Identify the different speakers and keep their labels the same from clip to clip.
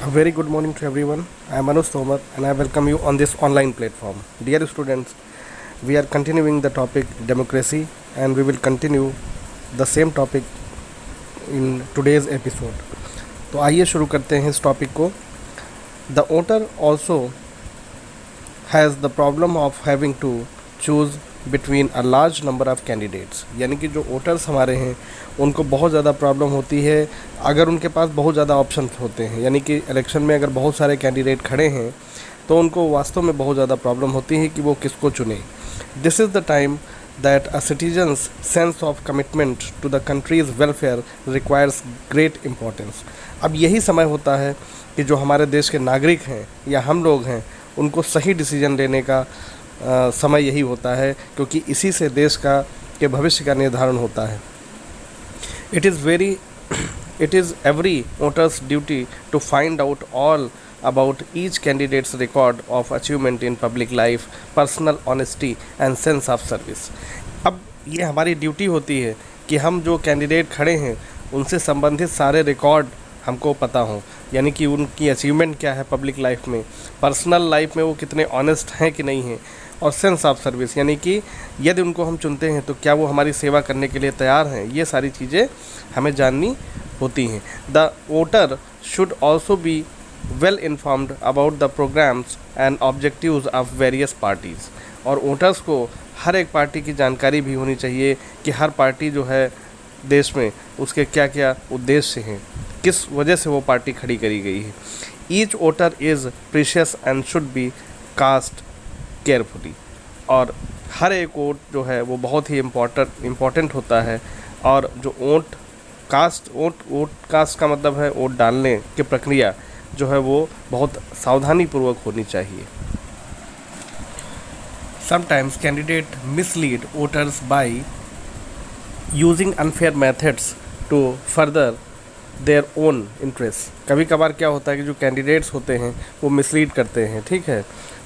Speaker 1: A very good morning to everyone. I am Anush Tomar and I welcome you on this online platform. Dear students, we are continuing the topic democracy and we will continue the same topic in today's episode. तो आइए शुरू करते हैं इस topic को. The voter also has the problem of having to choose between a large number of candidates. यानी कि जो वोटर्स हमारे हैं उनको बहुत ज़्यादा प्रॉब्लम होती है अगर उनके पास बहुत ज़्यादा ऑप्शन होते हैं. यानी कि इलेक्शन में अगर बहुत सारे कैंडिडेट खड़े हैं तो उनको वास्तव में बहुत ज़्यादा प्रॉब्लम होती है कि वो किसको चुने. This is the time that a citizen's sense of commitment to the country's welfare requires great importance. अब यही समय होता है कि जो हमारे देश के नागरिक हैं या हम लोग हैं उनको सही डिसीजन लेने का समय यही होता है, क्योंकि इसी से देश के भविष्य का निर्धारण होता है. It is every voter's duty to find out all about each candidate's record of achievement in public life, personal honesty and sense of service. अब ये हमारी ड्यूटी होती है कि हम जो कैंडिडेट खड़े हैं उनसे संबंधित सारे रिकॉर्ड हमको पता हों. यानी कि उनकी अचीवमेंट क्या है पब्लिक लाइफ में, पर्सनल लाइफ में वो कितने ऑनेस्ट हैं कि नहीं हैं, और सेंस ऑफ सर्विस यानी कि यदि उनको हम चुनते हैं तो क्या वो हमारी सेवा करने के लिए तैयार हैं. ये सारी चीज़ें हमें जाननी होती हैं. The voter should also be well informed about the programmes and objectives of various parties. और वोटर्स को हर एक पार्टी की जानकारी भी होनी चाहिए कि हर पार्टी जो है देश में उसके क्या क्या उद्देश्य हैं, किस वजह से वो पार्टी खड़ी करी गई है. Each voter is precious and should be cast carefully. और हर एक वोट जो है वो बहुत ही इम्पोर्टेंट होता है. और जो वोट कास्ट का मतलब है वोट डालने की प्रक्रिया जो है वो बहुत सावधानी पूर्वक होनी चाहिए. Sometimes candidate mislead voters by using unfair methods to further their own interest. कभी कभार क्या होता है कि जो कैंडिडेट्स होते हैं वो मिसलीड करते हैं, ठीक है,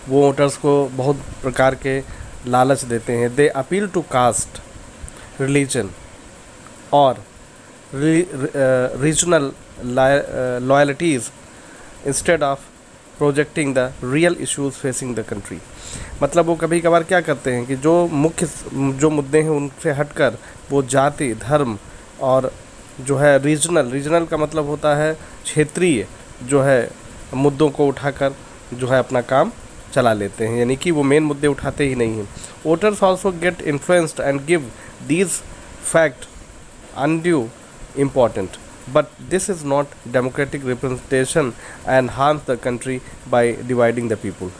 Speaker 1: वो वोटर्स को बहुत प्रकार के लालच देते हैं. दे अपील टू कास्ट, रिलीजन और regional loyalties instead of projecting the real issues facing the country. मतलब वो कभी कभार क्या करते हैं कि जो मुद्दे हैं उनसे हटकर वो जाति, धर्म और जो है रीजनल का मतलब होता है क्षेत्रीय जो है मुद्दों को उठाकर जो है अपना काम चला लेते हैं. यानी कि वो मेन मुद्दे उठाते ही नहीं हैं. Voters also get influenced and give these fact undue important, but this is not democratic representation and harms the country by dividing the people.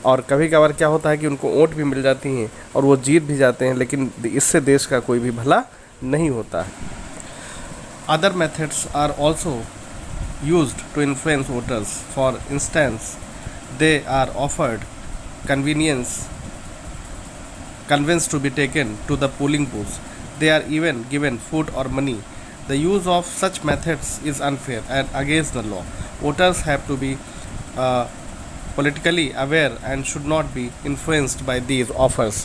Speaker 1: और कभी कभार क्या होता है कि उनको वोट भी मिल जाती हैं और वो जीत भी जाते हैं, लेकिन इससे देश का कोई भी भला नहीं होता है. Other methods are also used to influence voters. For instance, they are offered conveyance to be taken to the polling booths. They are even given food or money. The use of such methods is unfair and against the law. Voters have to be politically aware and should not be influenced by these offers.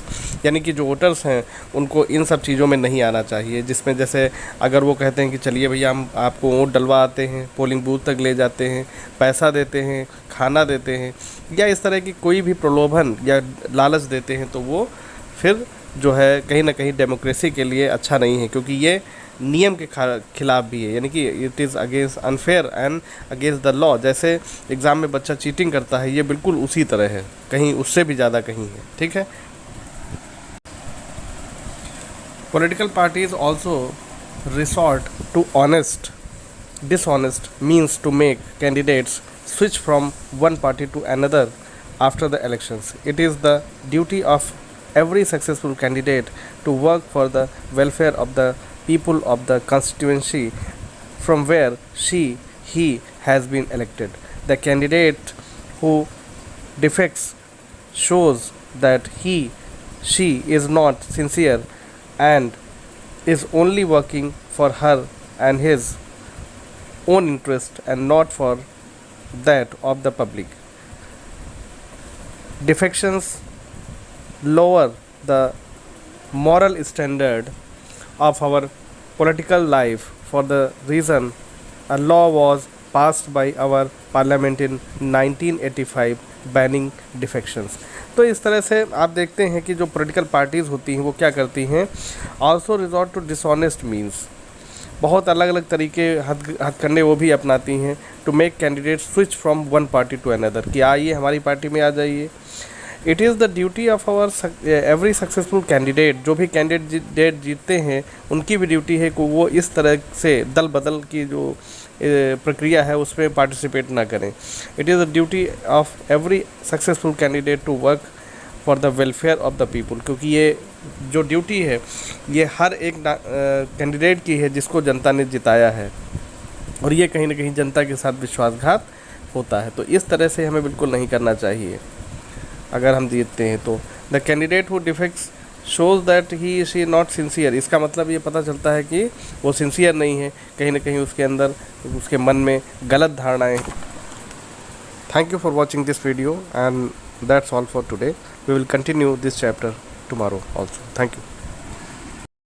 Speaker 1: यानी कि जो voters हैं उनको इन सब चीज़ों में नहीं आना चाहिए, जिसमें जैसे अगर वो कहते हैं कि चलिए भैया हम आपको वोट डलवा आते हैं, पोलिंग बूथ तक ले जाते हैं, पैसा देते हैं, खाना देते हैं, या इस तरह की कोई भी प्रलोभन या लालच देते हैं, तो वो फिर जो है कहीं ना कहीं डेमोक्रेसी के लिए अच्छा नहीं है, क्योंकि ये नियम के खिलाफ भी है. यानी कि it is against unfair and against the law. जैसे एग्ज़ाम में बच्चा चीटिंग करता है, ये बिल्कुल उसी तरह है, कहीं उससे भी ज़्यादा कहीं है, ठीक है. Political parties also resort to dishonest means to make candidates switch from one party to another after the elections. It is the duty of every successful candidate to work for the welfare of the people of the constituency from where he has been elected. The candidate who defects shows that she is not sincere and is only working for her and his own interest and not for that of the public. Defections lower the moral standard of our political life. For the reason a law was passed by our parliament in 1985 banning defections। तो इस तरह से आप देखते हैं कि जो political parties होती हैं वो क्या करती हैं, also resort to dishonest means, बहुत अलग अलग तरीके हथकंडे वो भी अपनाती हैं to make candidate switch from one party to another, कि आइए हमारी पार्टी में आ जाइए। It is the duty of our every successful candidate, जो भी कैंडिडेट जीतते हैं उनकी भी ड्यूटी है कि वो इस तरह से दल बदल की जो प्रक्रिया है उसमें पार्टिसिपेट ना करें। It is the duty of every successful candidate to work for the welfare of the people, क्योंकि ये जो ड्यूटी है ये हर एक कैंडिडेट की है जिसको जनता ने जिताया है, और ये कहीं ना कहीं जनता के साथ विश्वासघात होता है। तो इस तरह से हमें बिल्कुल नहीं करना चाहिए अगर हम जीतते हैं तो। The candidate who defects shows that he is not sincere, इसका मतलब ये पता चलता है कि वो सिंसियर नहीं है, कहीं ना कहीं उसके अंदर उसके मन में गलत धारणाएँ। Thank you for watching this video and that's all for today. We will continue this chapter tomorrow also. Thank you.